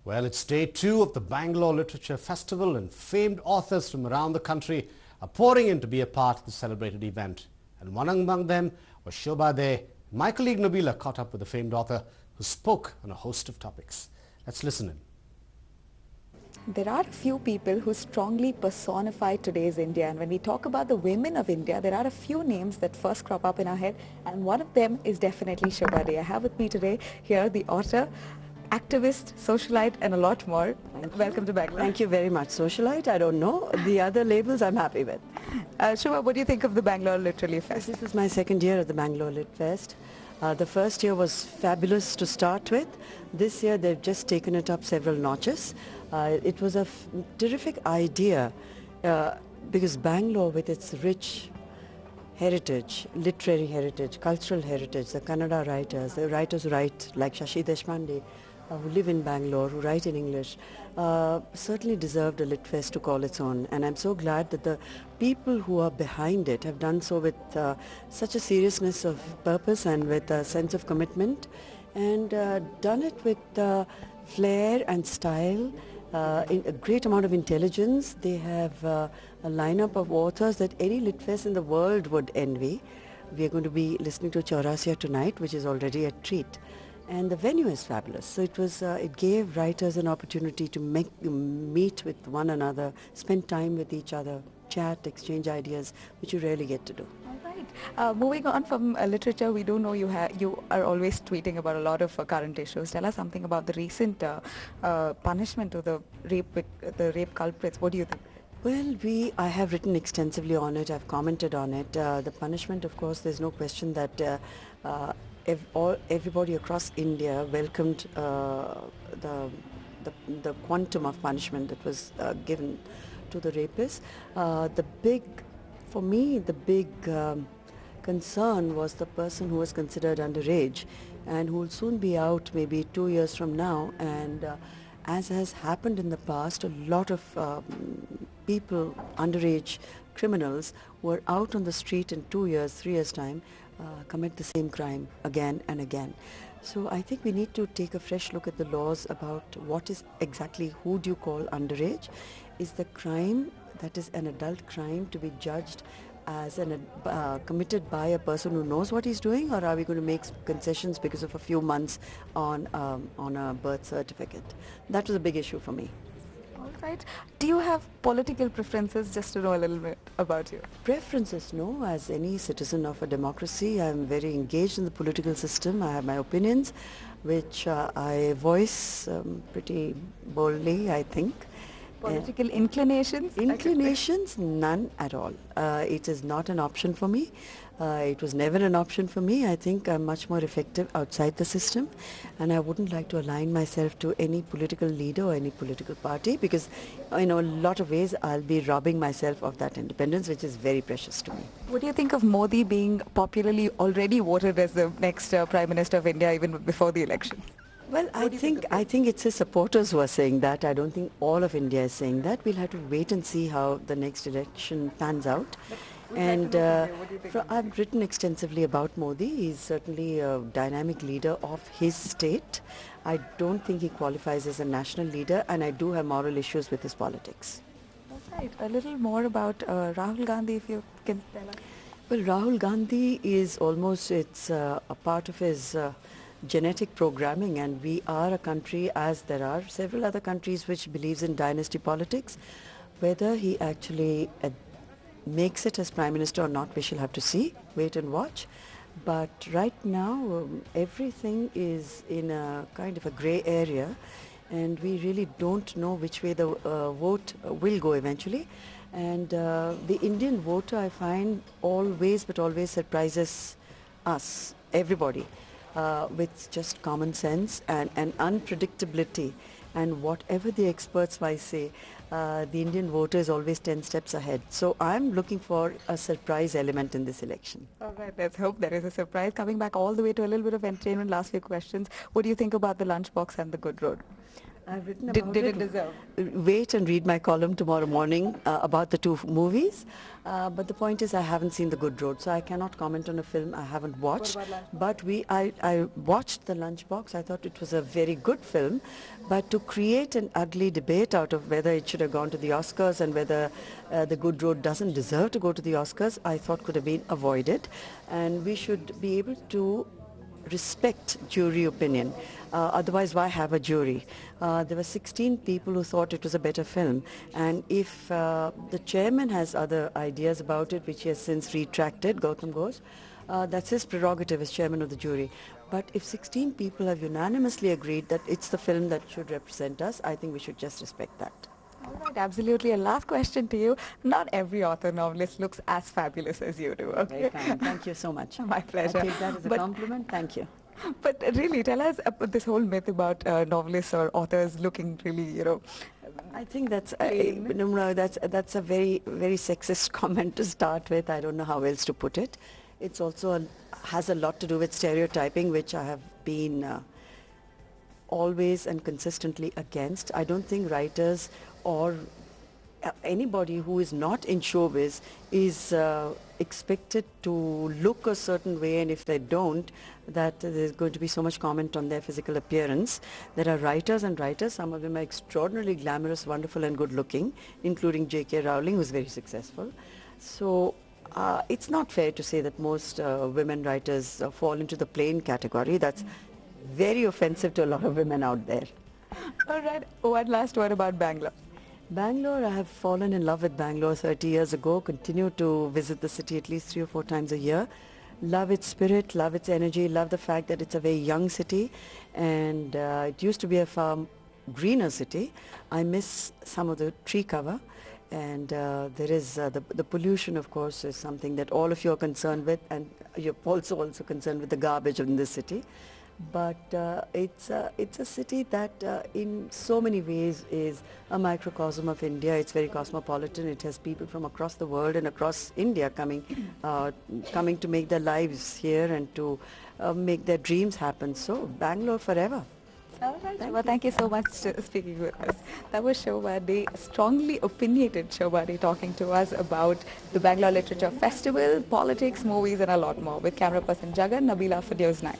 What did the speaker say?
Well, it's day 2 of the Bangalore Literature Festival and famed authors from around the country are pouring in to be a part of the celebrated event. And one among them was Shobha De. My colleague Nabila caught up with the famed author who spoke on a host of topics. Let's listen in. There are a few people who strongly personify today's India, and when we talk about the women of India, there are a few names that first crop up in our head, and one of them is definitely Shobha De. I have with me today here the author, activist, socialite, and a lot more. Welcome to Bangalore. Thank you very much. Socialite, I don't know. The other labels I'm happy with. Shobha, what do you think of the Bangalore Literary Fest? This is my second year at the Bangalore Lit Fest. The first year was fabulous to start with. This year they've just taken it up several notches. It was a terrific idea because Bangalore, with its rich heritage, literary heritage, cultural heritage, the Kannada writers, the writers who write like Shashi Deshpande, who live in Bangalore, who write in English, certainly deserved a Lit Fest to call its own. And I'm so glad that the people who are behind it have done so with such a seriousness of purpose and with a sense of commitment, and done it with flair and style, in a great amount of intelligence. They have a lineup of authors that any Lit Fest in the world would envy. We are going to be listening to Chaurasia tonight, which is already a treat. And the venue is fabulous. So it gave writers an opportunity to meet with one another, spend time with each other, chat, exchange ideas, which you rarely get to do. All right. Moving on from literature, we do know you are always tweeting about a lot of current issues. Tell us something about the recent punishment to the rape culprits. What do you think? Well, I have written extensively on it. I've commented on it. The punishment, of course, there's no question that everybody across India welcomed the quantum of punishment that was given to the rapist. For me, the big concern was the person who was considered underage and who will soon be out maybe 2 years from now. And as has happened in the past, a lot of people, underage criminals, were out on the street in 2 years, 3 years' time, commit the same crime again and again. So I think we need to take a fresh look at the laws about what is exactly, who do you call underage? Is the crime that is an adult crime to be judged as committed by a person who knows what he's doing, or are we going to make concessions because of a few months on a birth certificate? That was a big issue for me. All right. Do you have political preferences, just to know a little bit about you? Preferences, no. As any citizen of a democracy, I'm very engaged in the political system. I have my opinions, which I voice pretty boldly, I think. Political inclinations? Inclinations? None at all. It is not an option for me. It was never an option for me. I think I'm much more effective outside the system, and I wouldn't like to align myself to any political leader or any political party, because in a lot of ways I'll be robbing myself of that independence, which is very precious to me. What do you think of Modi being popularly already voted as the next Prime Minister of India even before the election? Well, I think it's his supporters who are saying that. I don't think all of India is saying that. We'll have to wait and see how the next election pans out. And I've written extensively about Modi. He's certainly a dynamic leader of his state. I don't think he qualifies as a national leader, and I do have moral issues with his politics. That's right. A little more about Rahul Gandhi, if you can tell us. Well, Rahul Gandhi is almost, it's a part of his genetic programming, and we are a country, as there are several other countries, which believes in dynasty politics. Whether he actually makes it as Prime Minister or not, we shall have to see, wait and watch. But right now, everything is in a kind of a grey area, and we really don't know which way the vote will go eventually. And the Indian voter, I find, always surprises us, everybody, with just common sense and unpredictability. And whatever the experts might say, the Indian voter is always 10 steps ahead. So I'm looking for a surprise element in this election. All right, let's hope there is a surprise. Coming back all the way to a little bit of entertainment, last few questions. What do you think about The Lunchbox and The Good Road? I've written Did, about did it. it deserve? Wait and read my column tomorrow morning about the two movies. But the point is I haven't seen The Good Road, so I cannot comment on a film I haven't watched. What about But I watched The Lunchbox. I thought it was a very good film. But to create an ugly debate out of whether it should have gone to the Oscars and whether The Good Road doesn't deserve to go to the Oscars, I thought could have been avoided. And we should be able to respect jury opinion. Otherwise, why have a jury? There were 16 people who thought it was a better film. And if the chairman has other ideas about it, which he has since retracted, Gautam Ghosh, that's his prerogative as chairman of the jury. But if 16 people have unanimously agreed that it's the film that should represent us, I think we should just respect that. All right, absolutely. A last question to you. Not every author novelist looks as fabulous as you do. Okay? Very kind. Thank you so much. My pleasure. I take that as a But- compliment. Thank you. But really, tell us about this whole myth about novelists or authors looking really, I think that's plain. no, that's a very sexist comment to start with. I don't know how else to put it. It's also has a lot to do with stereotyping, which I have been always and consistently against. I don't think writers or anybody who is not in showbiz is expected to look a certain way, and if they don't, that there's going to be so much comment on their physical appearance. There are writers and writers, some of them are extraordinarily glamorous, wonderful and good looking, including J.K. Rowling, who's very successful. So it's not fair to say that most women writers fall into the plain category. That's very offensive to a lot of women out there. All right, one last word about Bangalore. Bangalore, I have fallen in love with Bangalore 30 years ago, continue to visit the city at least 3 or 4 times a year. Love its spirit, love its energy, love the fact that it's a very young city, and it used to be a far greener city. I miss some of the tree cover, and there is the pollution, of course, is something that all of you are concerned with, and you're also concerned with the garbage in this city. But it's a city that in so many ways is a microcosm of India. It's very cosmopolitan. It has people from across the world and across India coming to make their lives here and to make their dreams happen. So Bangalore forever. All right, thank you so much for speaking with us. That was Shobha, strongly opinionated Shobha talking to us about the Bangalore Literature Festival, politics, movies and a lot more with camera person Jagan, Nabila for News 9.